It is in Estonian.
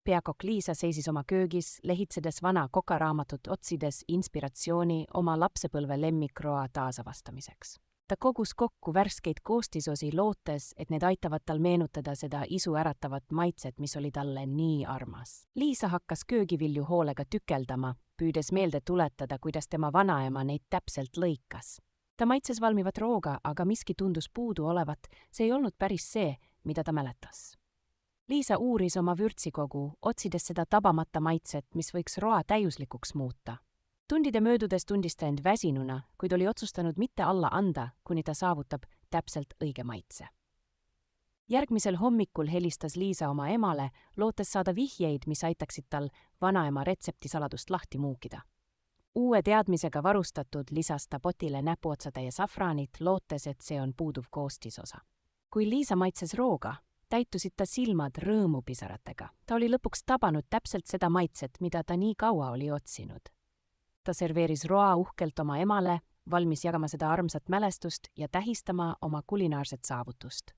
Peakokk Liisa seisis oma köögis, lehitsedes vana kokaraamatut otsides inspiratsiooni oma lapsepõlve lemmikroa taasavastamiseks. Ta kogus kokku värskeid koostisosi lootes, et need aitavad tal meenutada seda isu äratavat maitset, mis oli talle nii armas. Liisa hakkas köögivilju hoolega tükeldama, püüdes meelde tuletada, kuidas tema vanaema neid täpselt lõikas. Ta maitses valmivat rooga, aga miski tundus puudu olevat, see ei olnud päris see, mida ta mäletas. Liisa uuris oma vürtsikogu, otsides seda tabamata maitset, mis võiks roa täiuslikuks muuta. Tundide möödudes tundis ta end väsinuna, kuid oli otsustanud mitte alla anda, kuni ta saavutab täpselt õige maitse. Järgmisel hommikul helistas Liisa oma emale, lootes saada vihjeid, mis aitaksid tal vanaema retseptisaladust lahti muukida. Uue teadmisega varustatud lisas ta potile näpuotsatäie safraanit, lootes, et see on puuduv koostisosa. Kui Liisa maitses rooga, täitusid ta silmad rõõmupisaratega. Ta oli lõpuks tabanud täpselt seda maitset, mida ta nii kaua oli otsinud. Ta serveeris roa uhkelt oma emale, valmis jagama seda armsat mälestust ja tähistama oma kulinaarset saavutust.